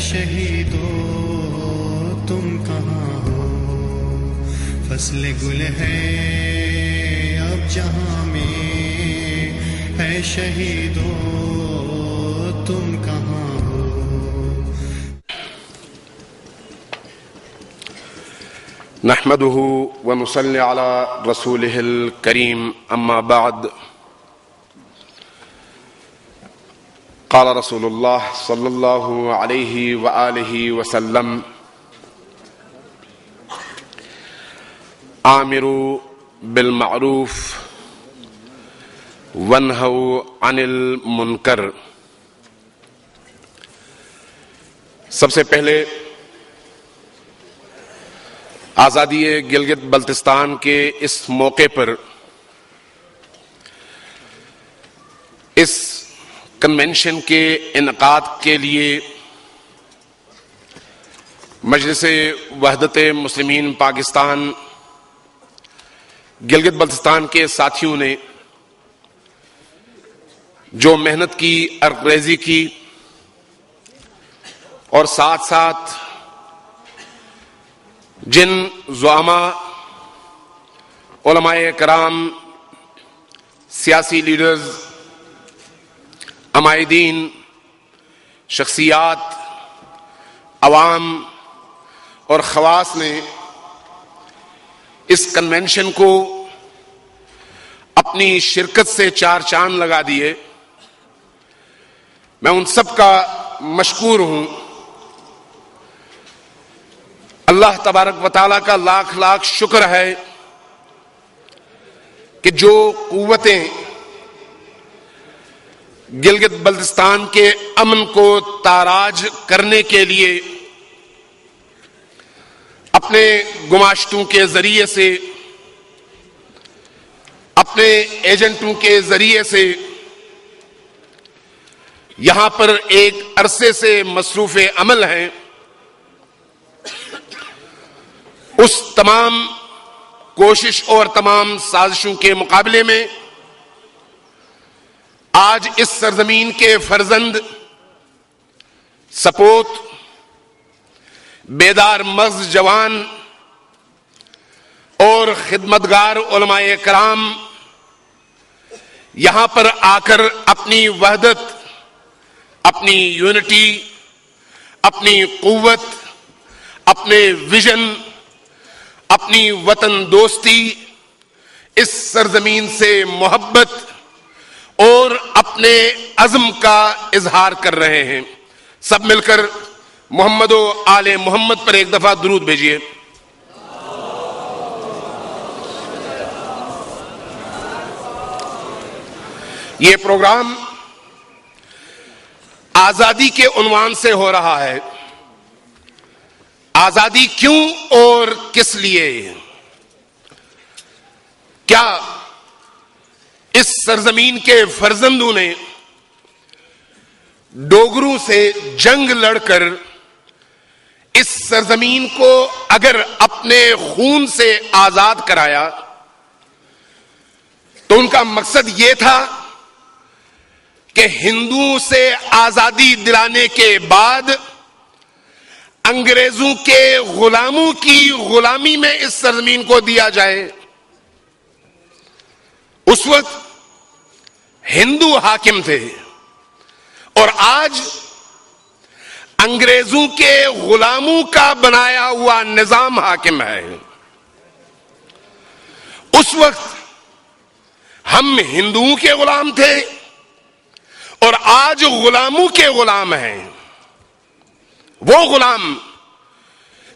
شہیدو تم کہاں ہو، فصل گل ہے اب جہاں میں، اے شہیدو تم کہاں ہو۔ نحمده ونصلي على رسوله الكريم، اما بعد، قال رسول الله صلى الله عليه وآله وسلم: آمروا بالمعروف وانہوا عن المنکر۔ سب سے پہلے آزادی گلگت بلتستان کے اس موقع پر اس کنونشن کے انعقاد کے لیے مجلس وحدت مسلمین پاکستان گلگت بلتستان کے ساتھیوں نے جو محنت کی، عرقریزی کی، اور ساتھ ساتھ جن زعماء، علماء کرام، سیاسی لیڈرز، عمائدین، شخصیات، عوام اور خواص نے اس کنونشن کو اپنی شرکت سے چار چاند لگا دیے، میں ان سب کا مشکور ہوں۔ اللہ تبارک و تعالیٰ کا لاکھ لاکھ شکر ہے کہ جو قوتیں گلگت بلتستان کے امن کو تاراج کرنے کے لیے اپنے گماشتوں کے ذریعے سے، اپنے ایجنٹوں کے ذریعے سے یہاں پر ایک عرصے سے مصروف عمل ہیں، اس تمام کوشش اور تمام سازشوں کے مقابلے میں آج اس سرزمین کے فرزند، سپوت، بیدار مغز جوان اور خدمتگار علماء کرام یہاں پر آ کر اپنی وحدت، اپنی یونٹی، اپنی قوت، اپنے ویژن، اپنی وطن دوستی، اس سرزمین سے محبت اور اپنے عزم کا اظہار کر رہے ہیں۔ سب مل کر محمد و آل محمد پر ایک دفعہ درود بھیجیے۔ یہ پروگرام آزادی کے عنوان سے ہو رہا ہے۔ آزادی کیوں اور کس لیے؟ کیا اس سرزمین کے فرزندوں نے ڈوگروں سے جنگ لڑ کر اس سرزمین کو اگر اپنے خون سے آزاد کرایا تو ان کا مقصد یہ تھا کہ ہندوؤں سے آزادی دلانے کے بعد انگریزوں کے غلاموں کی غلامی میں اس سرزمین کو دیا جائے؟ اس وقت ہندو حاکم تھے اور آج انگریزوں کے غلاموں کا بنایا ہوا نظام حاکم ہے۔ اس وقت ہم ہندوؤں کے غلام تھے اور آج غلاموں کے غلام ہیں۔ وہ غلام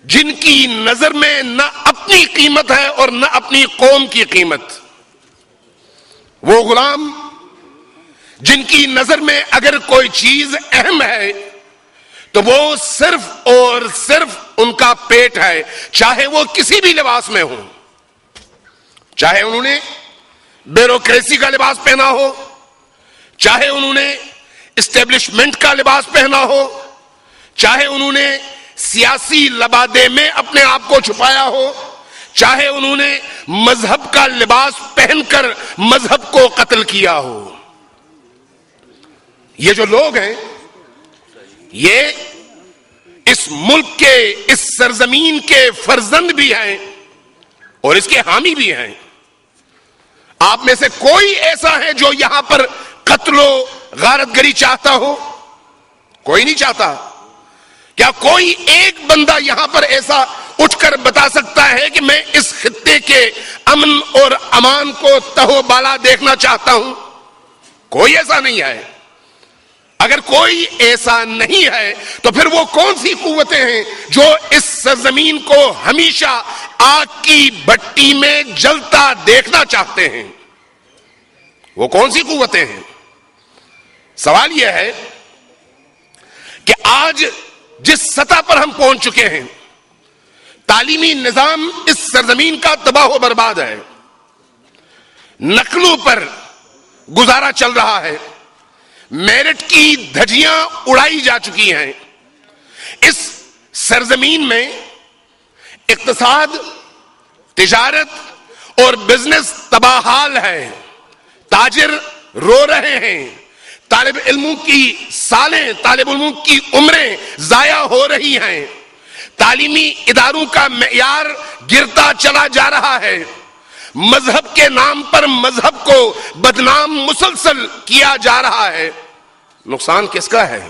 جن کی نظر میں نہ اپنی قیمت ہے اور نہ اپنی قوم کی قیمت، وہ غلام جن کی نظر میں اگر کوئی چیز اہم ہے تو وہ صرف اور صرف ان کا پیٹ ہے، چاہے وہ کسی بھی لباس میں ہو، چاہے انہوں نے بیوروکریسی کا لباس پہنا ہو، چاہے انہوں نے اسٹیبلشمنٹ کا لباس پہنا ہو، چاہے انہوں نے سیاسی لبادے میں اپنے آپ کو چھپایا ہو، چاہے انہوں نے مذہب کا لباس پہن کر مذہب کو قتل کیا ہو۔ یہ جو لوگ ہیں یہ اس ملک کے، اس سرزمین کے فرزند بھی ہیں اور اس کے حامی بھی ہیں. آپ میں سے کوئی ایسا ہے جو یہاں پر قتل و غارت گری چاہتا ہو؟ کوئی نہیں چاہتا. کیا کوئی ایک بندہ یہاں پر ایسا اٹھ کر بتا سکتا ہے کہ میں اس خطے کے امن اور امان کو تہو بالا دیکھنا چاہتا ہوں؟ کوئی ایسا نہیں ہے. اگر کوئی ایسا نہیں ہے تو پھر وہ کون سی قوتیں ہیں جو اس سرزمین کو ہمیشہ آگ کی بھٹی میں جلتا دیکھنا چاہتے ہیں؟ وہ کون سی قوتیں ہیں؟ سوال یہ ہے کہ آج جس سطح پر ہم پہنچ چکے ہیں، تعلیمی نظام اس سرزمین کا تباہ و برباد ہے، نقلوں پر گزارا چل رہا ہے، میرٹ کی دھجیاں اڑائی جا چکی ہیں. اس سرزمین میں اقتصاد، تجارت اور بزنس تباہال ہے. تاجر رو رہے ہیں، طالب علموں کی سالیں، طالب علموں کی عمریں ضائع ہو رہی ہیں، تعلیمی اداروں کا معیار گرتا چلا جا رہا ہے، مذہب کے نام پر مذہب کو بدنام مسلسل کیا جا رہا ہے. نقصان کس کا ہے؟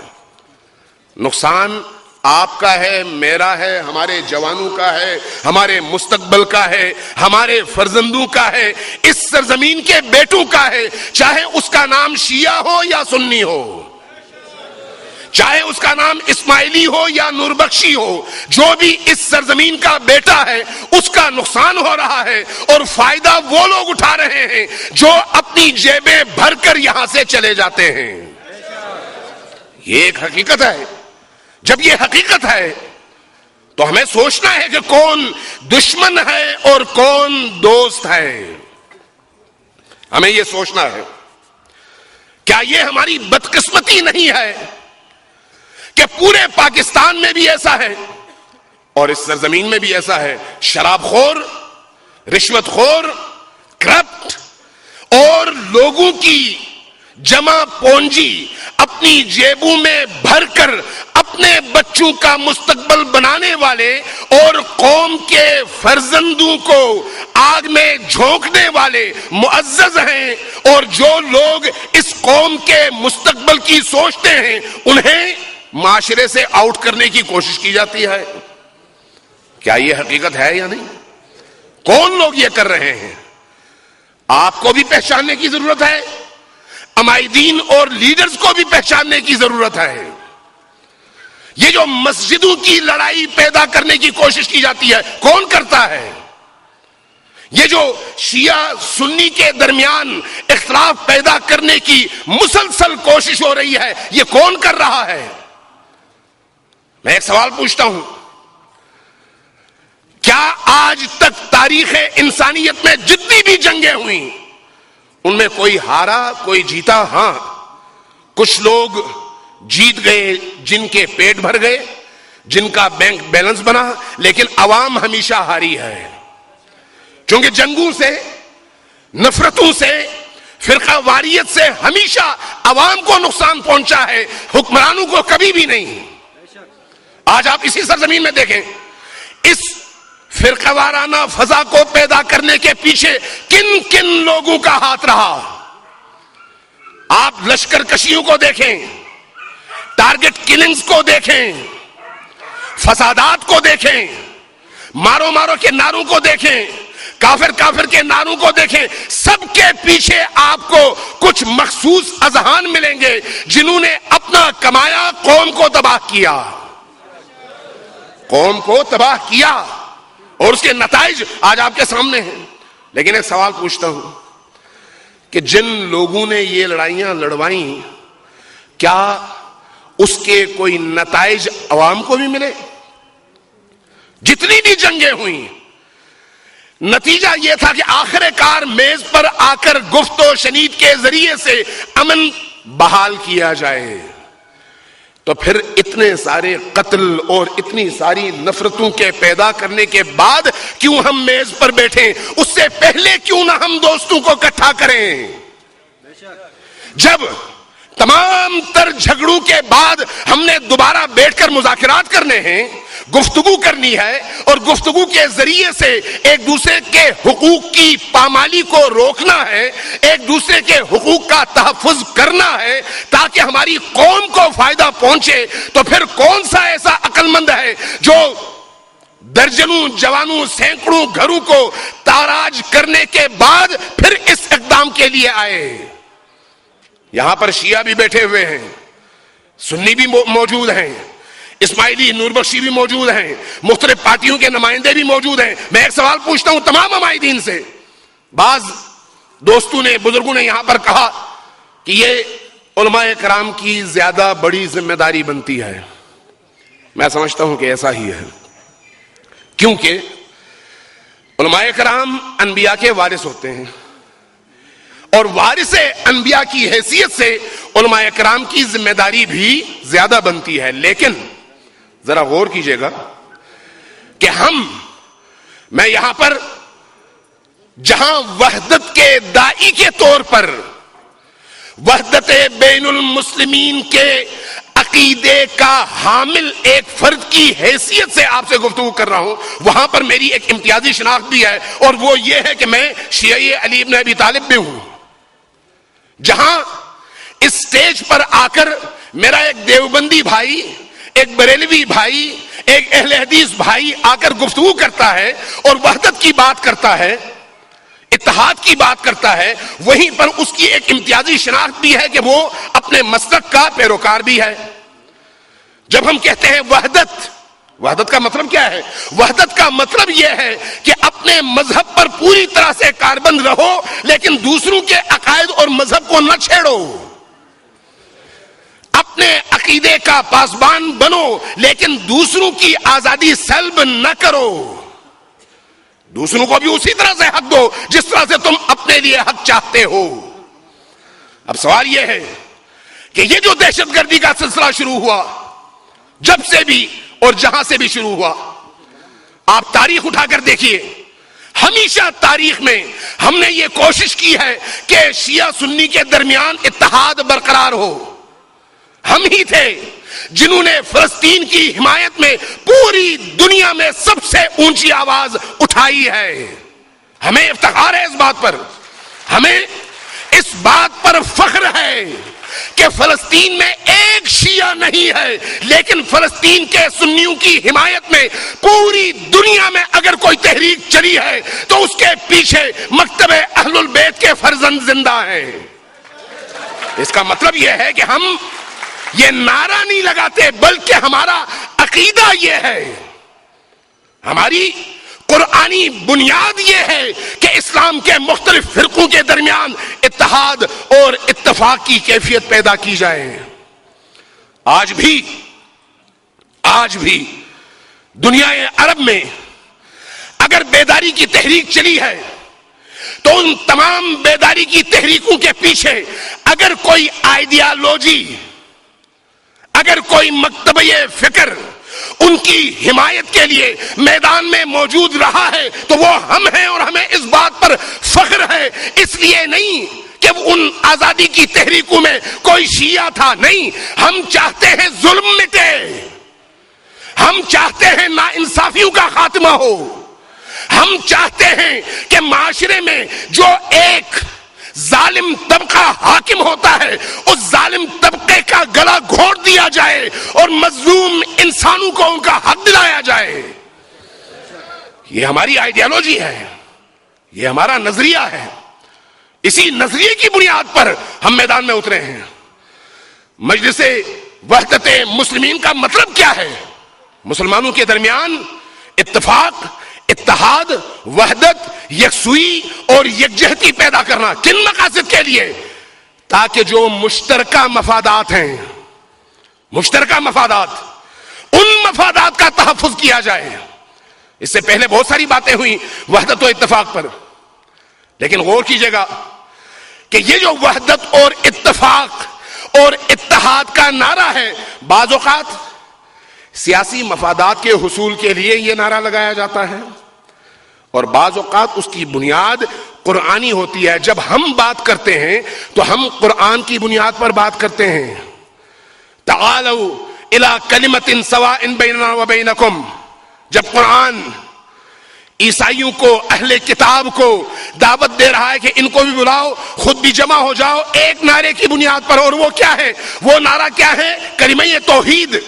نقصان آپ کا ہے، میرا ہے، ہمارے جوانوں کا ہے، ہمارے مستقبل کا ہے، ہمارے فرزندوں کا ہے، اس سرزمین کے بیٹوں کا ہے، چاہے اس کا نام شیعہ ہو یا سنی ہو، چاہے اس کا نام اسماعیلی ہو یا نور بخشی ہو. جو بھی اس سرزمین کا بیٹا ہے اس کا نقصان ہو رہا ہے، اور فائدہ وہ لوگ اٹھا رہے ہیں جو اپنی جیبیں بھر کر یہاں سے چلے جاتے ہیں. یہ ایک حقیقت ہے. جب یہ حقیقت ہے تو ہمیں سوچنا ہے کہ کون دشمن ہے اور کون دوست ہے. ہمیں یہ سوچنا ہے. کیا یہ ہماری بدقسمتی نہیں ہے کہ پورے پاکستان میں بھی ایسا ہے اور اس سرزمین میں بھی ایسا ہے؟ شراب خور، رشوت خور، کرپٹ اور لوگوں کی جمع پونجی اپنی جیبوں میں بھر کر اپنے بچوں کا مستقبل بنانے والے اور قوم کے فرزندوں کو آگ میں جھونکنے والے معزز ہیں، اور جو لوگ اس قوم کے مستقبل کی سوچتے ہیں انہیں معاشرے سے آؤٹ کرنے کی کوشش کی جاتی ہے. کیا یہ حقیقت ہے یا نہیں؟ کون لوگ یہ کر رہے ہیں؟ آپ کو بھی پہچاننے کی ضرورت ہے، عمائدین اور لیڈرز کو بھی پہچاننے کی ضرورت ہے. یہ جو مسجدوں کی لڑائی پیدا کرنے کی کوشش کی جاتی ہے، کون کرتا ہے؟ یہ جو شیعہ سنی کے درمیان اختلاف پیدا کرنے کی مسلسل کوشش ہو رہی ہے، یہ کون کر رہا ہے؟ میں ایک سوال پوچھتا ہوں، کیا آج تک تاریخ انسانیت میں جتنی بھی جنگیں ہوئیں ان میں کوئی ہارا کوئی جیتا؟ ہاں، کچھ لوگ جیت گئے جن کے پیٹ بھر گئے، جن کا بینک بیلنس بنا، لیکن عوام ہمیشہ ہاری ہے. کیونکہ جنگوں سے، نفرتوں سے، فرقہ واریت سے ہمیشہ عوام کو نقصان پہنچا ہے، حکمرانوں کو کبھی بھی نہیں. آج آپ اسی سرزمین میں دیکھیں، اس فرقہ وارانہ فضا کو پیدا کرنے کے پیچھے کن کن لوگوں کا ہاتھ رہا. آپ لشکر کشیوں کو دیکھیں، ٹارگٹ کلنگز کو دیکھیں، فسادات کو دیکھیں، مارو مارو کے نعروں کو دیکھیں، کافر کے نعروں کو دیکھیں. سب کے پیچھے آپ کو کچھ مخصوص اذہان ملیں گے جنہوں نے اپنا کمایا قوم کو تباہ کیا، قوم کو تباہ کیا، اور اس کے نتائج آج آپ کے سامنے ہیں. لیکن ایک سوال پوچھتا ہوں کہ جن لوگوں نے یہ لڑائیاں لڑوائیں، کیا اس کے کوئی نتائج عوام کو بھی ملے؟ جتنی بھی جنگیں ہوئیں، نتیجہ یہ تھا کہ آخر کار میز پر آ کر گفت و شنید کے ذریعے سے امن بحال کیا جائے. تو پھر اتنے سارے قتل اور اتنی ساری نفرتوں کے پیدا کرنے کے بعد کیوں ہم میز پر بیٹھیں؟ اس سے پہلے کیوں نہ ہم دوستوں کو اکٹھا کریں؟ جب تمام تر جھگڑوں کے بعد ہم نے دوبارہ بیٹھ کر مذاکرات کرنے ہیں، گفتگو کرنی ہے، اور گفتگو کے ذریعے سے ایک دوسرے کے حقوق کی پامالی کو روکنا ہے، ایک دوسرے کے حقوق کا تحفظ کرنا ہے تاکہ ہماری قوم کو فائدہ پہنچے. تو پھر کون سا ایسا عقل مند ہے جو درجنوں جوانوں سینکڑوں گھروں کو تاراج کرنے کے بعد پھر اس اقدام کے لیے آئے؟ یہاں پر شیعہ بھی بیٹھے ہوئے ہیں، سنی بھی موجود ہیں، اسماعیلی نور بخشی بھی موجود ہیں، مختلف پارٹیوں کے نمائندے بھی موجود ہیں. میں ایک سوال پوچھتا ہوں تمام عمائدین سے. بعض دوستوں نے، بزرگوں نے یہاں پر کہا کہ یہ علماء کرام کی زیادہ بڑی ذمہ داری بنتی ہے. میں سمجھتا ہوں کہ ایسا ہی ہے، کیونکہ علماء کرام انبیاء کے وارث ہوتے ہیں، اور وارث انبیاء کی حیثیت سے علماء کرام کی ذمہ داری بھی زیادہ بنتی ہے. لیکن ذرا غور کیجئے گا کہ میں یہاں پر جہاں وحدت کے داعی کے طور پر وحدت بین المسلمین کے عقیدے کا حامل ایک فرد کی حیثیت سے آپ سے گفتگو کر رہا ہوں، وہاں پر میری ایک امتیازی شناخت بھی ہے، اور وہ یہ ہے کہ میں شیعی علی بن ابی طالب بھی ہوں. جہاں اس سٹیج پر آ کر میرا ایک دیوبندی بھائی، ایک بریلوی بھائی، ایک اہل حدیث بھائی آ کر گفتگو کرتا ہے اور وحدت کی بات کرتا ہے، اتحاد کی بات کرتا ہے، وہیں پر اس کی ایک امتیازی شناخت بھی ہے کہ وہ اپنے مسلک کا پیروکار بھی ہے. جب ہم کہتے ہیں وحدت کا مطلب کیا ہے؟ وحدت کا مطلب یہ ہے کہ اپنے مذہب پر پوری طرح سے کاربند رہو، لیکن دوسروں کے عقائد اور مذہب کو نہ چھیڑو. اپنے عقیدے کا پاسبان بنو، لیکن دوسروں کی آزادی سلب نہ کرو. دوسروں کو بھی اسی طرح سے حق دو جس طرح سے تم اپنے لیے حق چاہتے ہو. اب سوال یہ ہے کہ یہ جو دہشت گردی کا سلسلہ شروع ہوا، جب سے بھی اور جہاں سے بھی شروع ہوا، آپ تاریخ اٹھا کر دیکھیے، ہمیشہ تاریخ میں ہم نے یہ کوشش کی ہے کہ شیعہ سنی کے درمیان اتحاد برقرار ہو. ہم ہی تھے جنہوں نے فلسطین کی حمایت میں پوری دنیا میں سب سے اونچی آواز اٹھائی ہے. ہمیں افتخار ہے اس بات پر، ہمیں اس بات پر فخر ہے کہ فلسطین میں ایک شیعہ نہیں ہے، لیکن فلسطین کے سنیوں کی حمایت میں پوری دنیا میں اگر کوئی تحریک چلی ہے تو اس کے پیچھے مکتب اہل البیت کے فرزند زندہ ہیں. اس کا مطلب یہ ہے کہ ہم یہ نعرہ نہیں لگاتے، بلکہ ہمارا عقیدہ یہ ہے، ہماری قرآنی بنیاد یہ ہے کہ اسلام کے مختلف فرقوں کے درمیان اتحاد اور اتفاق کی کیفیت پیدا کی جائے. آج بھی دنیا عرب میں اگر بیداری کی تحریک چلی ہے تو ان تمام بیداری کی تحریکوں کے پیچھے اگر کوئی آئیڈیالوجی، اگر کوئی مکتبہ فکر ان کی حمایت کے لیے میدان میں موجود رہا ہے تو وہ ہم ہیں، اور ہمیں اس بات پر فخر ہے. اس لیے نہیں کہ ان آزادی کی تحریکوں میں کوئی شیعہ تھا، نہیں، ہم چاہتے ہیں ظلم مٹے، ہم چاہتے ہیں ناانصافیوں کا خاتمہ ہو، ہم چاہتے ہیں کہ معاشرے میں جو ایک ظالم طبقہ حاکم ہوتا ہے اس ظالم طبقے کا گلا گھونٹ دیا جائے اور مظلوم انسانوں کو ان کا حق دلایا جائے. یہ ہماری آئیڈیالوجی ہے، یہ ہمارا نظریہ ہے. اسی نظریے کی بنیاد پر ہم میدان میں اترے ہیں. مجلس وحدت مسلمین کا مطلب کیا ہے؟ مسلمانوں کے درمیان اتفاق، اتحاد، وحدت، یکسوئی اور یکجہتی پیدا کرنا. کن مقاصد کے لیے؟ تاکہ جو مشترکہ مفادات ہیں، مشترکہ مفادات، ان مفادات کا تحفظ کیا جائے. اس سے پہلے بہت ساری باتیں ہوئی وحدت و اتفاق پر، لیکن غور کیجئے گا کہ یہ جو وحدت اور اتفاق اور اتحاد کا نعرہ ہے، بعض اوقات سیاسی مفادات کے حصول کے لیے یہ نعرہ لگایا جاتا ہے، اور بعض اوقات اس کی بنیاد قرآنی ہوتی ہے. جب ہم بات کرتے ہیں تو ہم قرآن کی بنیاد پر بات کرتے ہیں. تعالوا الی کلمۃ سواء بیننا وبینکم. جب قرآن عیسائیوں کو، اہل کتاب کو دعوت دے رہا ہے کہ ان کو بھی بلاؤ، خود بھی جمع ہو جاؤ ایک نعرے کی بنیاد پر، اور وہ کیا ہے؟ وہ نعرہ کیا ہے؟ کلمہ توحید.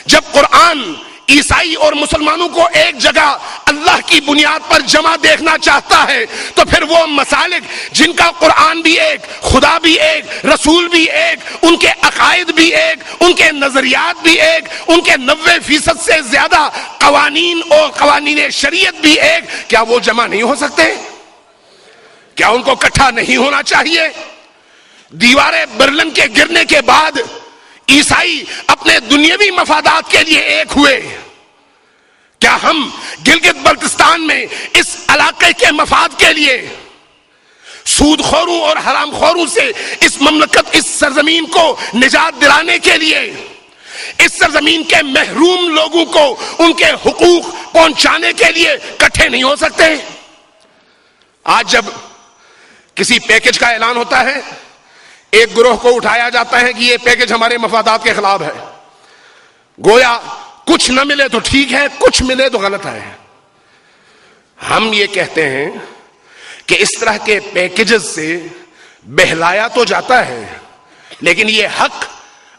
جب قرآن عیسائی اور مسلمانوں کو ایک جگہ اللہ کی بنیاد پر جمع دیکھنا چاہتا ہے تو پھر وہ مسالک جن کا قرآن بھی ایک، خدا بھی ایک، رسول بھی ایک، ان کے عقائد بھی ایک، ان کے نظریات بھی ایک، ان کے 90% سے زیادہ قوانین اور قوانین شریعت بھی ایک، کیا وہ جمع نہیں ہو سکتے؟ کیا ان کو اکٹھا نہیں ہونا چاہیے؟ دیواریں برلن کے گرنے کے بعد عیسائی اپنے دنیاوی مفادات کے لیے ایک ہوئے. کیا ہم گلگت بلتستان میں اس علاقے کے مفاد کے لیے سود خوروں اور حرام خوروں سے اس مملکت، اس سرزمین کو نجات دلانے کے لیے، اس سرزمین کے محروم لوگوں کو ان کے حقوق پہنچانے کے لیے اکٹھے نہیں ہو سکتے؟ آج جب کسی پیکج کا اعلان ہوتا ہے، ایک گروہ کو اٹھایا جاتا ہے کہ یہ پیکج ہمارے مفادات کے خلاف ہے. گویا کچھ نہ ملے تو ٹھیک ہے، کچھ ملے تو غلط ہے. ہم یہ کہتے ہیں کہ اس طرح کے پیکجز سے بہلایا تو جاتا ہے لیکن یہ حق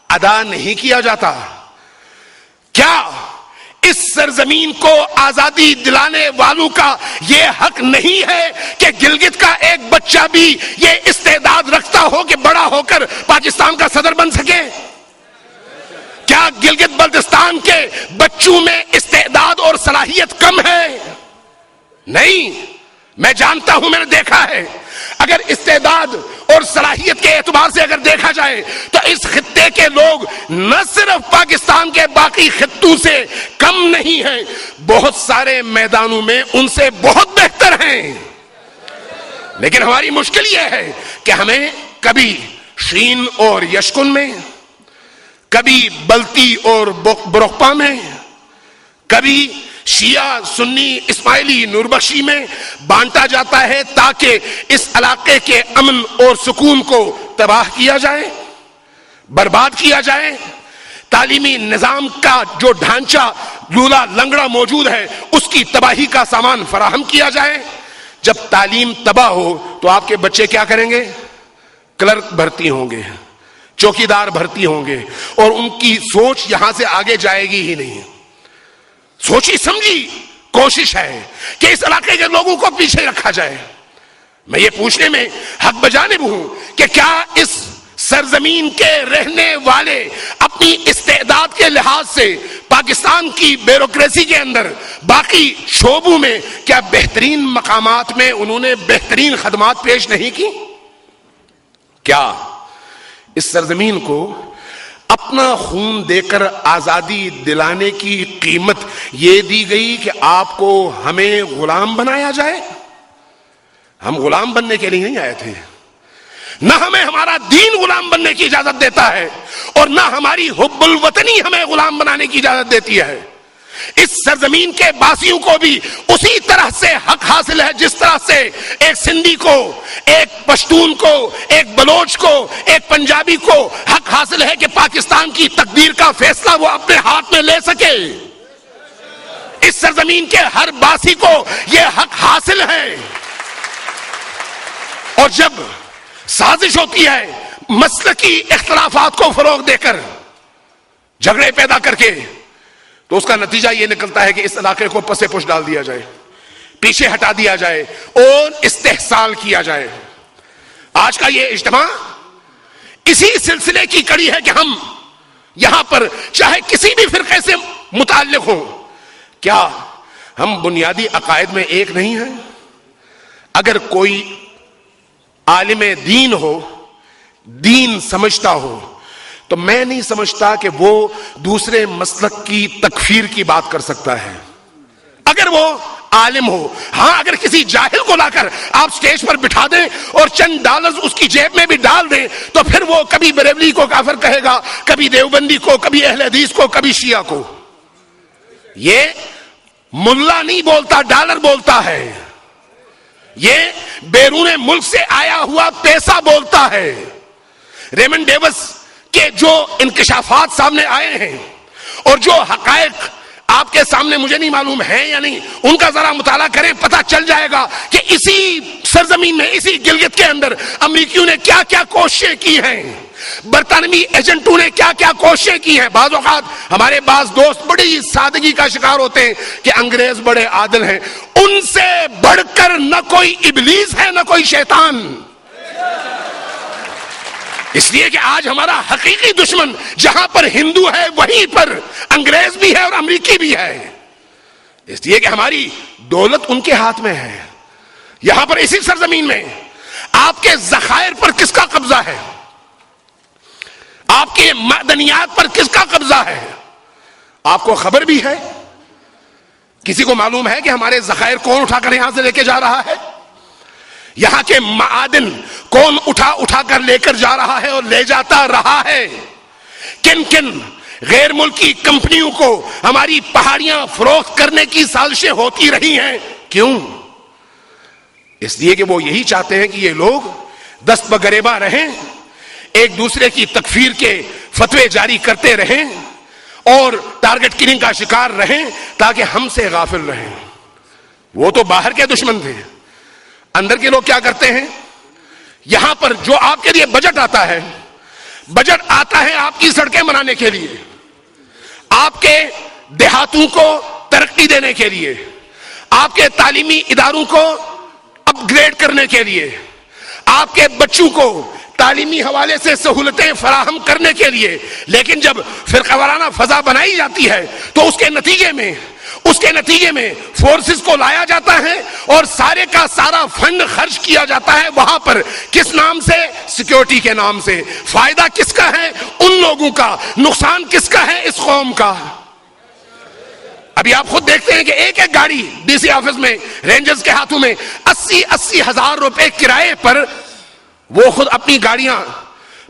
ادا نہیں کیا جاتا. کیا اس سرزمین کو آزادی دلانے والوں کا یہ حق نہیں ہے کہ گلگت کا ایک بچہ بھی یہ استعداد رکھتا ہو کہ بڑا ہو کر پاکستان کا صدر بن سکے؟ کیا گلگت بلتستان کے بچوں میں استعداد اور صلاحیت کم ہے؟ نہیں. میں جانتا ہوں، میں نے دیکھا ہے. اگر استعداد اور صلاحیت کے اعتبار سے اگر دیکھا جائے تو اس خطے کے لوگ نہ صرف پاکستان کے باقی خطوں سے کم نہیں ہیں، بہت سارے میدانوں میں ان سے بہت بہتر ہیں. لیکن ہماری مشکل یہ ہے کہ ہمیں کبھی شین اور یشکن میں، کبھی بلتی اور برقپا میں، کبھی شیعہ سنی اسماعیلی نوربخشی میں بانٹا جاتا ہے تاکہ اس علاقے کے امن اور سکون کو تباہ کیا جائے، برباد کیا جائے. تعلیمی نظام کا جو ڈھانچہ لولا لنگڑا موجود ہے اس کی تباہی کا سامان فراہم کیا جائے. جب تعلیم تباہ ہو تو آپ کے بچے کیا کریں گے؟ کلرک بھرتی ہوں گے، چوکیدار بھرتی ہوں گے، اور ان کی سوچ یہاں سے آگے جائے گی ہی نہیں. سوچی سمجھی کوشش ہے کہ اس علاقے کے لوگوں کو پیچھے رکھا جائے. میں یہ پوچھنے میں حق بجانب ہوں کہ کیا اس سرزمین کے رہنے والے اپنی استعداد کے لحاظ سے پاکستان کی بیوروکریسی کے اندر باقی شعبوں میں کیا بہترین مقامات میں انہوں نے بہترین خدمات پیش نہیں کی؟ کیا اس سرزمین کو اپنا خون دے کر آزادی دلانے کی قیمت یہ دی گئی کہ آپ کو ہمیں غلام بنایا جائے؟ ہم غلام بننے کے لیے نہیں آئے تھے. نہ ہمیں ہمارا دین غلام بننے کی اجازت دیتا ہے اور نہ ہماری حب الوطنی ہمیں غلام بنانے کی اجازت دیتی ہے. اس سرزمین کے باسیوں کو بھی اسی طرح سے حق حاصل ہے جس طرح سے ایک سندھی کو، ایک پشتون کو، ایک بلوچ کو، ایک پنجابی کو حق حاصل ہے کہ پاکستان کی تقدیر کا فیصلہ وہ اپنے ہاتھ میں لے سکے. اس سرزمین کے ہر باسی کو یہ حق حاصل ہے. اور جب سازش ہوتی ہے مسلکی اختلافات کو فروغ دے کر، جھگڑے پیدا کر کے، تو اس کا نتیجہ یہ نکلتا ہے کہ اس علاقے کو پس پش ڈال دیا جائے، پیچھے ہٹا دیا جائے اور استحصال کیا جائے. آج کا یہ اجتماع اسی سلسلے کی کڑی ہے کہ ہم یہاں پر چاہے کسی بھی فرقے سے متعلق ہوں، کیا ہم بنیادی عقائد میں ایک نہیں ہیں؟ اگر کوئی عالم دین ہو، دین سمجھتا ہو، تو میں نہیں سمجھتا کہ وہ دوسرے مسلک کی تکفیر کی بات کر سکتا ہے اگر وہ عالم ہو. ہاں، اگر کسی جاہل کو لا کر آپ سٹیج پر بٹھا دیں اور چند ڈالرز اس کی جیب میں بھی ڈال دیں تو پھر وہ کبھی بریلوی کو کافر کہے گا، کبھی دیوبندی کو، کبھی اہل حدیث کو، کبھی شیعہ کو. یہ ملا نہیں بولتا، ڈالر بولتا ہے. یہ بیرون ملک سے آیا ہوا پیسہ بولتا ہے. ریمنڈ ڈیوس کے جو انکشافات سامنے آئے ہیں اور جو حقائق آپ کے سامنے مجھے نہیں معلوم ہے یا نہیں, ان کا ذرا مطالعہ کریں, پتہ چل جائے گا کہ اسی سرزمین میں, اسی گلگت کے اندر امریکیوں نے کیا کیا کوششیں کی ہیں, برطانوی ایجنٹوں نے کیا کیا کوششیں کی ہیں. بعض اوقات ہمارے بعض دوست بڑی سادگی کا شکار ہوتے ہیں کہ انگریز بڑے عادل ہیں. ان سے بڑھ کر نہ کوئی ابلیس ہے نہ کوئی شیطان. اس لیے کہ آج ہمارا حقیقی دشمن جہاں پر ہندو ہے وہیں پر انگریز بھی ہے اور امریکی بھی ہے. اس لیے کہ ہماری دولت ان کے ہاتھ میں ہے. یہاں پر اسی سرزمین میں آپ کے ذخائر پر کس کا قبضہ ہے, آپ کے معدنیات پر کس کا قبضہ ہے, آپ کو خبر بھی ہے؟ کسی کو معلوم ہے کہ ہمارے ذخائر کون اٹھا کر یہاں سے لے کے جا رہا ہے؟ یہاں کے معادن کون اٹھا کر لے کر جا رہا ہے اور لے جاتا رہا ہے؟ کن کن غیر ملکی کمپنیوں کو ہماری پہاڑیاں فروخت کرنے کی سازشیں ہوتی رہی ہیں؟ کیوں؟ اس لیے کہ وہ یہی چاہتے ہیں کہ یہ لوگ دست بگریباں رہیں, ایک دوسرے کی تکفیر کے فتوے جاری کرتے رہیں اور ٹارگٹ کلنگ کا شکار رہیں تاکہ ہم سے غافل رہیں. وہ تو باہر کے دشمن تھے. اندر کے لوگ کیا کرتے ہیں؟ یہاں پر جو آپ کے لیے بجٹ آتا ہے آپ کی سڑکیں بنانے کے لیے, آپ کے دیہاتوں کو ترقی دینے کے لیے, آپ کے تعلیمی اداروں کو اپ گریڈ کرنے کے لیے, آپ کے بچوں کو تعلیمی حوالے سے سہولتیں فراہم کرنے کے لیے. لیکن جب فرقہ وارانہ فضا بنائی جاتی ہے تو اس کے نتیجے میں فورسز کو لایا جاتا ہے اور سارے کا سارا فنڈ خرچ کیا جاتا ہے وہاں پر. کس نام سے؟ سیکیورٹی کے نام سے. فائدہ کس کا ہے؟ ان لوگوں کا. نقصان کس کا ہے؟ اس قوم کا. ابھی آپ خود دیکھتے ہیں کہ ایک ایک گاڑی ڈی سی آفس میں رینجرز کے ہاتھوں میں 80 ہزار روپے کرائے پر وہ خود اپنی گاڑیاں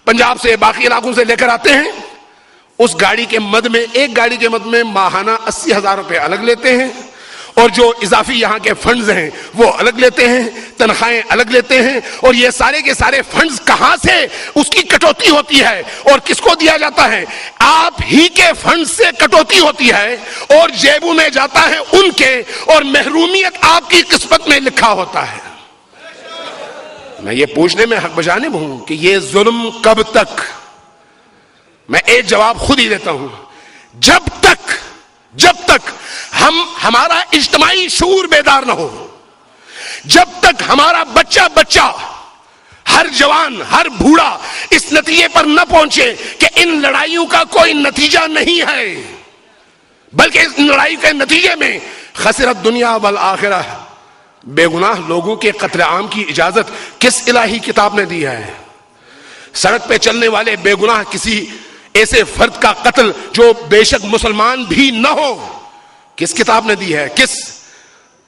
پنجاب سے باقی علاقوں سے لے کر آتے ہیں. اس گاڑی کے مد میں, ایک گاڑی کے مد میں ماہانہ 80 ہزار روپے الگ لیتے ہیں اور جو اضافی یہاں کے فنڈز ہیں وہ الگ لیتے ہیں, تنخواہیں الگ لیتے ہیں. اور یہ سارے کے سارے فنڈز کہاں سے اس کی کٹوتی ہوتی ہے اور کس کو دیا جاتا ہے؟ آپ ہی کے فنڈ سے کٹوتی ہوتی ہے اور جیبوں میں جاتا ہے ان کے, اور محرومیت آپ کی قسمت میں لکھا ہوتا ہے. میں یہ پوچھنے میں حق بجانب ہوں کہ یہ ظلم کب تک؟ میں ایک جواب خود ہی دیتا ہوں. جب تک ہمارا اجتماعی شعور بیدار نہ ہو, جب تک ہمارا بچہ ہر جوان ہر بوڑھا اس نتیجے پر نہ پہنچے کہ ان لڑائیوں کا کوئی نتیجہ نہیں ہے بلکہ اس لڑائی کے نتیجے میں خسرت دنیا والآخرہ, بے گناہ لوگوں کے قتل عام کی اجازت کس الہی کتاب نے دی ہے؟ سڑک پہ چلنے والے بے گناہ کسی ایسے فرد کا قتل جو بے شک مسلمان بھی نہ ہو کس کتاب نے دی ہے؟ کس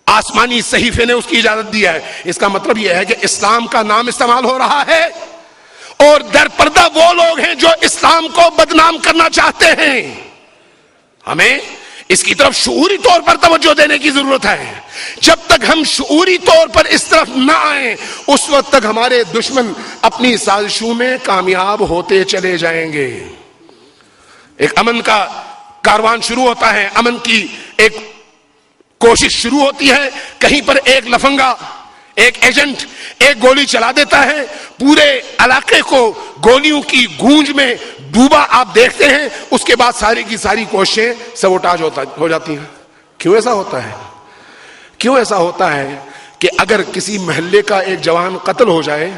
آسمانی صحیفے نے اس کی اجازت دی ہے؟ اس کا مطلب یہ ہے کہ اسلام کا نام استعمال ہو رہا ہے اور در پردہ وہ لوگ ہیں جو اسلام کو بدنام کرنا چاہتے ہیں. ہمیں اس کی طرف شعوری طور پر توجہ دینے کی ضرورت ہے. جب تک ہم شعوری طور پر اس طرف نہ آئیں اس وقت تک ہمارے دشمن اپنی سازشوں میں کامیاب ہوتے چلے جائیں گے. ایک امن کا کاروان شروع ہوتا ہے, امن کی ایک کوشش شروع ہوتی ہے, کہیں پر ایک لفنگا, ایک ایجنٹ ایک گولی چلا دیتا ہے, پورے علاقے کو گولیوں کی گونج میں ڈوبا آپ دیکھتے ہیں. اس کے بعد ساری کی ساری کوششیں سبوٹاج ہو جاتی ہیں. کیوں ایسا ہوتا ہے کہ اگر کسی محلے کا ایک جوان قتل ہو جائے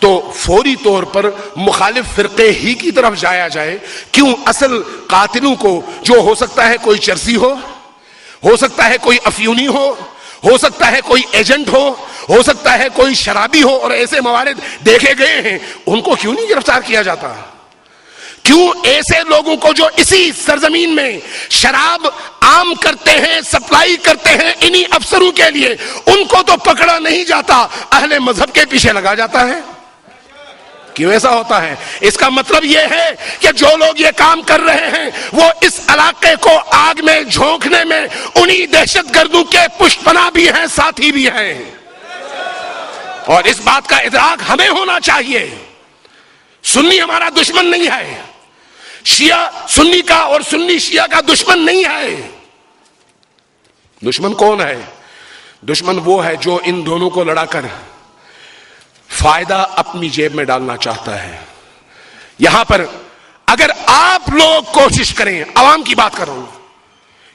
تو فوری طور پر مخالف فرقے ہی کی طرف جایا جائے؟ کیوں اصل قاتلوں کو, جو ہو سکتا ہے کوئی چرسی ہو سکتا ہے کوئی افیونی ہو سکتا ہے کوئی ایجنٹ ہو سکتا ہے کوئی شرابی ہو, اور ایسے موارد دیکھے گئے ہیں, ان کو کیوں نہیں گرفتار کیا جاتا؟ کیوں ایسے لوگوں کو جو اسی سرزمین میں شراب عام کرتے ہیں, سپلائی کرتے ہیں انہی افسروں کے لیے, ان کو تو پکڑا نہیں جاتا, اہل مذہب کے پیچھے لگا جاتا ہے؟ کیوں ایسا ہوتا ہے؟ اس کا مطلب یہ ہے کہ جو لوگ یہ کام کر رہے ہیں وہ اس علاقے کو آگ میں جھونکنے میں انہی دہشت گردوں کے پشت پناہ بھی ہیں, ساتھی بھی ہیں. اور اس بات کا ادراک ہمیں ہونا چاہیے، سنی ہمارا دشمن نہیں ہے، شیعہ سنی کا اور سنی شیعہ کا دشمن نہیں ہے۔ دشمن کون ہے؟ دشمن وہ ہے جو ان دونوں کو لڑا کر فائدہ اپنی جیب میں ڈالنا چاہتا ہے۔ یہاں پر اگر آپ لوگ کوشش کریں، عوام کی بات کر رہا ہوں،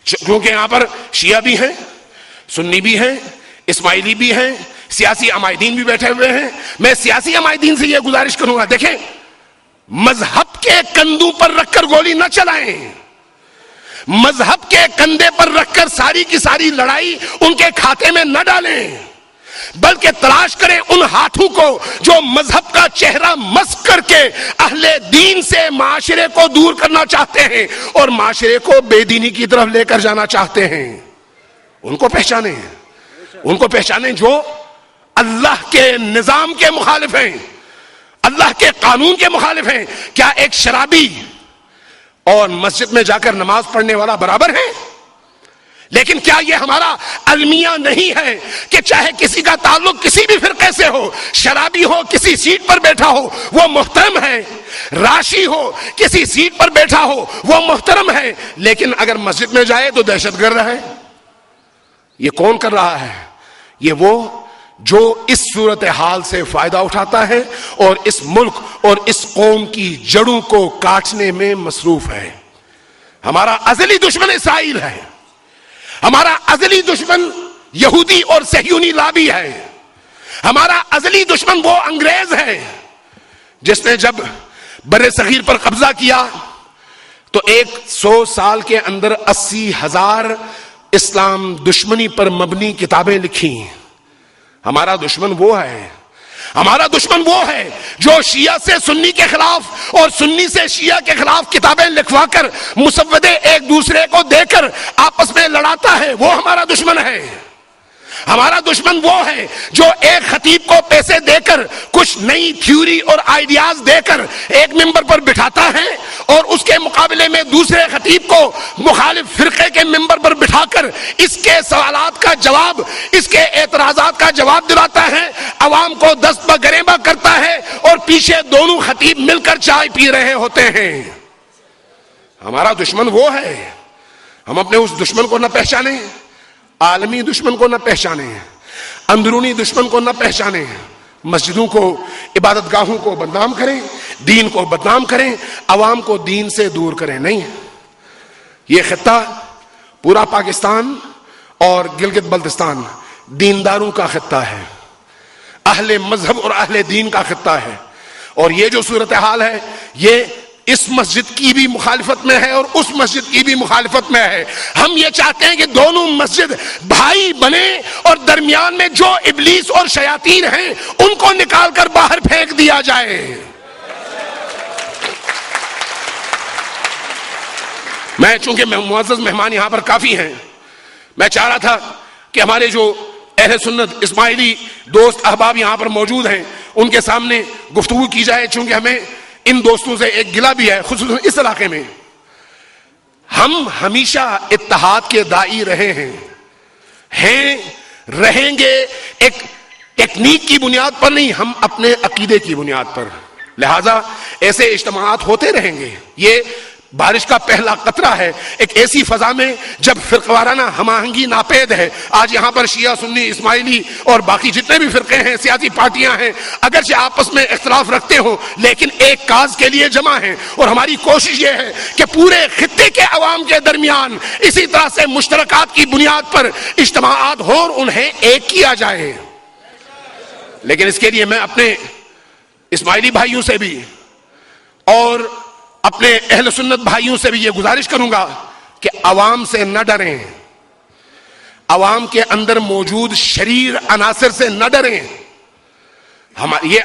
کیونکہ یہاں پر شیعہ بھی ہیں، سنی بھی ہیں، اسماعیلی بھی ہیں، سیاسی عمائدین بھی بیٹھے ہوئے ہیں۔ میں سیاسی عمائدین سے یہ گزارش کروں گا، دیکھیں مذہب کے کندھوں پر رکھ کر گولی نہ چلائیں، مذہب کے کندھے پر رکھ کر ساری کی ساری لڑائی ان کے کھاتے میں نہ ڈالیں، بلکہ تلاش کریں ان ہاتھوں کو جو مذہب کا چہرہ مسخ کر کے اہل دین سے معاشرے کو دور کرنا چاہتے ہیں اور معاشرے کو بے دینی کی طرف لے کر جانا چاہتے ہیں۔ ان کو پہچانیں، ان کو پہچانیں جو اللہ کے نظام کے مخالف ہیں، اللہ کے قانون کے مخالف ہیں۔ کیا ایک شرابی اور مسجد میں جا کر نماز پڑھنے والا برابر ہے؟ لیکن کیا یہ ہمارا المیہ نہیں ہے کہ چاہے کسی کا تعلق کسی بھی فرقے سے ہو، شرابی ہو کسی سیٹ پر بیٹھا ہو وہ محترم ہے، راشی ہو کسی سیٹ پر بیٹھا ہو وہ محترم ہے، لیکن اگر مسجد میں جائے تو دہشت گرد ہے؟ یہ کون کر رہا ہے؟ یہ وہ جو اس صورتحال سے فائدہ اٹھاتا ہے اور اس ملک اور اس قوم کی جڑوں کو کاٹنے میں مصروف ہے۔ ہمارا ازلی دشمن اسرائیل ہے، ہمارا ازلی دشمن یہودی اور صہیونی لابی ہے، ہمارا ازلی دشمن وہ انگریز ہے جس نے جب بر صغیر پر قبضہ کیا تو 100 سال کے اندر 80,000 اسلام دشمنی پر مبنی کتابیں لکھی۔ ہمارا دشمن وہ ہے، ہمارا دشمن وہ ہے جو شیعہ سے سنی کے خلاف اور سنی سے شیعہ کے خلاف کتابیں لکھوا کر مسودے ایک دوسرے کو دے کر آپس میں لڑاتا ہے، وہ ہمارا دشمن ہے۔ ہمارا دشمن وہ ہے جو ایک خطیب کو پیسے دے کر کچھ نئی تھیوری اور آئیڈیاز دے کر ایک ممبر پر بٹھاتا ہے اور اس کے مقابلے میں دوسرے خطیب کو مخالف فرقے کے ممبر پر بٹھا کر اس کے سوالات کا جواب، اس کے اعتراضات کا جواب دلاتا ہے، عوام کو دست بگریباں کرتا ہے اور پیچھے دونوں خطیب مل کر چائے پی رہے ہوتے ہیں۔ ہمارا دشمن وہ ہے، ہم اپنے اس دشمن کو نہ پہچانیں، عالمی دشمن کو نہ پہچانیں، اندرونی دشمن کو نہ پہچانیں، مسجدوں کو عبادت گاہوں کو بدنام کریں، دین کو بدنام کریں، عوام کو دین سے دور کریں، نہیں۔ یہ خطہ پورا پاکستان اور گلگت بلتستان دینداروں کا خطہ ہے، اہل مذہب اور اہل دین کا خطہ ہے، اور یہ جو صورتحال ہے یہ اس مسجد کی بھی مخالفت میں ہے اور اس مسجد کی بھی مخالفت میں ہے۔ ہم یہ چاہتے ہیں کہ دونوں مسجد بھائی بنے اور درمیان میں جو ابلیس اور شیاطین ہیں ان کو نکال کر باہر پھینک دیا جائے۔ میں چونکہ معزز مہمان یہاں پر کافی ہیں، میں چاہ رہا تھا کہ ہمارے جو اہل سنت اسماعیلی دوست احباب یہاں پر موجود ہیں ان کے سامنے گفتگو کی جائے، چونکہ ہمیں ان دوستوں سے ایک گلہ بھی ہے، خصوصاً اس علاقے میں ہم ہمیشہ اتحاد کے داعی رہے ہیں، رہیں گے، ایک ٹیکنیک کی بنیاد پر نہیں، ہم اپنے عقیدے کی بنیاد پر، لہذا ایسے اجتماعات ہوتے رہیں گے۔ یہ بارش کا پہلا قطرہ ہے ایک ایسی فضا میں جب فرقوارانہ ہم آہنگی ناپید ہے۔ آج یہاں پر شیعہ سنی اسماعیلی اور باقی جتنے بھی فرقے ہیں، سیاسی پارٹیاں ہیں، اگرچہ آپس میں اختلاف رکھتے ہوں لیکن ایک کاز کے لیے جمع ہیں، اور ہماری کوشش یہ ہے کہ پورے خطے کے عوام کے درمیان اسی طرح سے مشترکات کی بنیاد پر اجتماعات ہوں اور انہیں ایک کیا جائے۔ لیکن اس کے لیے میں اپنے اسماعیلی بھائیوں سے بھی اور اپنے اہل سنت بھائیوں سے بھی یہ گزارش کروں گا کہ عوام سے نہ ڈریں، عوام کے اندر موجود شریر عناصر سے نہ ڈریں۔ یہ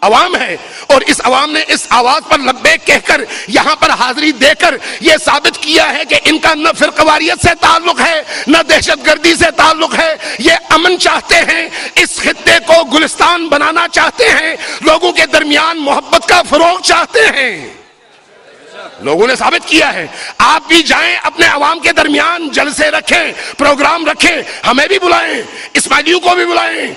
عوام ہے اور اس عوام نے اس آواز پر لبیک کہہ کر یہاں پر حاضری دے کر یہ ثابت کیا ہے کہ ان کا نہ فرقواریت سے تعلق ہے نہ دہشت گردی سے تعلق ہے، یہ امن چاہتے ہیں، اس خطے کو گلستان بنانا چاہتے ہیں، لوگوں کے درمیان محبت کا فروغ چاہتے ہیں۔ لوگوں نے ثابت کیا ہے. آپ بھی جائیں اپنے عوام کے درمیان جلسے رکھیں, پروگرام رکھیں, ہمیں بھی بلائیں, اسماعیلیوں کو بھی بلائیں,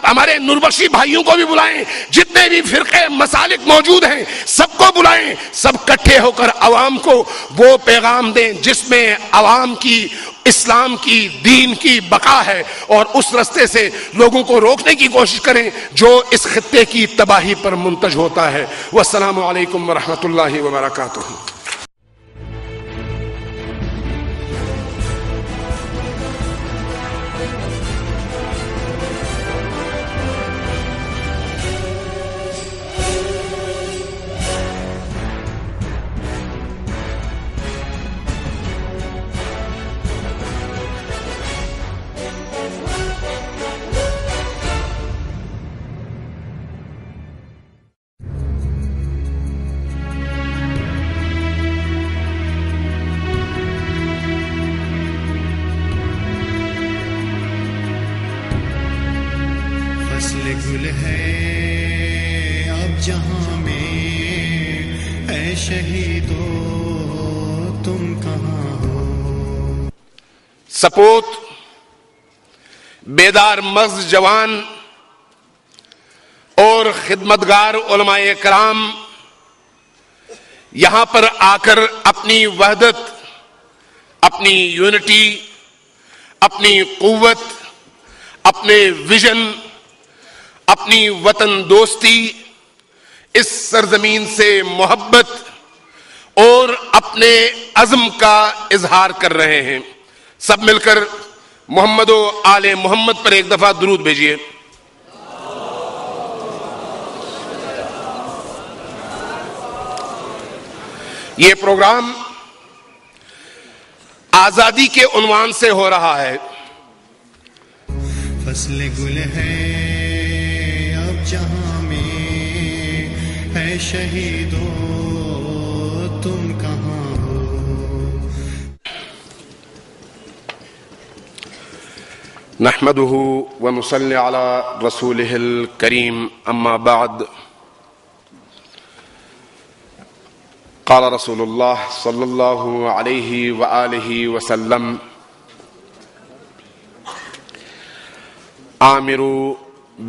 ہمارے نوربخشی بھائیوں کو بھی بلائیں, جتنے بھی فرقے مسالک موجود ہیں سب کو بلائیں, سب کٹھے ہو کر عوام کو وہ پیغام دیں جس میں عوام کی, اسلام کی, دین کی بقا ہے, اور اس رستے سے لوگوں کو روکنے کی کوشش کریں جو اس خطے کی تباہی پر منتج ہوتا ہے. والسلام علیکم ورحمۃ اللہ وبرکاتہ. فصل گل ہے اب جہاں میں، اے شہیدو تم کہاں ہو. سپوت بیدار مغز جوان اور خدمتگار علماء کرام یہاں پر آ کر اپنی وحدت، اپنی یونٹی، اپنی قوت، اپنے ویژن، اپنی وطن دوستی، اس سرزمین سے محبت اور اپنے عزم کا اظہار کر رہے ہیں. سب مل کر محمد و آل محمد پر ایک دفعہ درود بھیجیے. یہ پروگرام آزادی کے عنوان سے ہو رہا ہے. فصل گل ہے اب جہاں میں، اے شہیدو تم کہاں ہو. نحمده ونصلي على رسوله الكريم اما بعد. قال رسول الله صلى الله عليه وآله وسلم: آمروا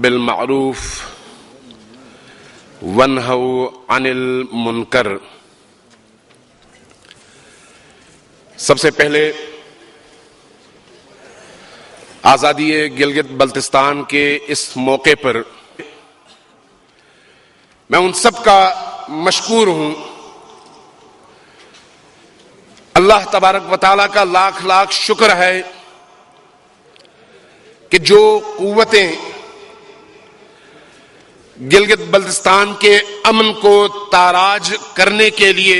بالمعروف وانہوا عن المنکر. سب سے پہلے آزادی گلگت بلتستان کے اس موقع پر میں ان سب کا مشکور ہوں. اللہ تبارک و تعالیٰ کا لاکھ لاکھ شکر ہے کہ جو قوتیں گلگت بلتستان کے امن کو تاراج کرنے کے لیے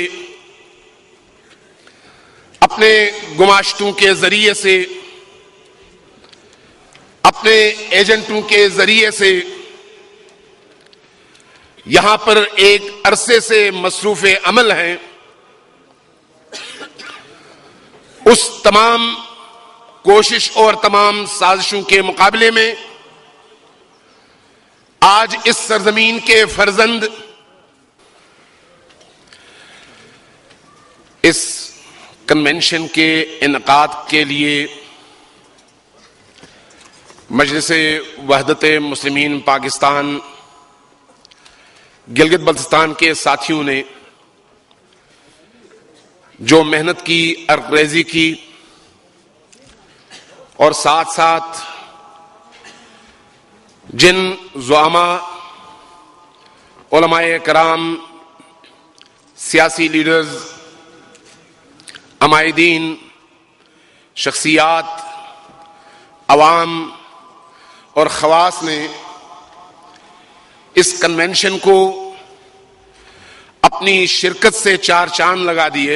اپنے گماشتوں کے ذریعے سے، اپنے ایجنٹوں کے ذریعے سے یہاں پر ایک عرصے سے مصروف عمل ہیں، اس تمام کوشش اور تمام سازشوں کے مقابلے میں آج اس سرزمین کے فرزند اس کنونشن کے انعقاد کے لیے مجلس وحدت مسلمین پاکستان گلگت بلتستان کے ساتھیوں نے جو محنت کی، عرق کی، اور ساتھ ساتھ جن زعماء، علماء کرام، سیاسی لیڈرز، عمائدین، شخصیات، عوام اور خواص نے اس کنونشن کو اپنی شرکت سے چار چاند لگا دیے.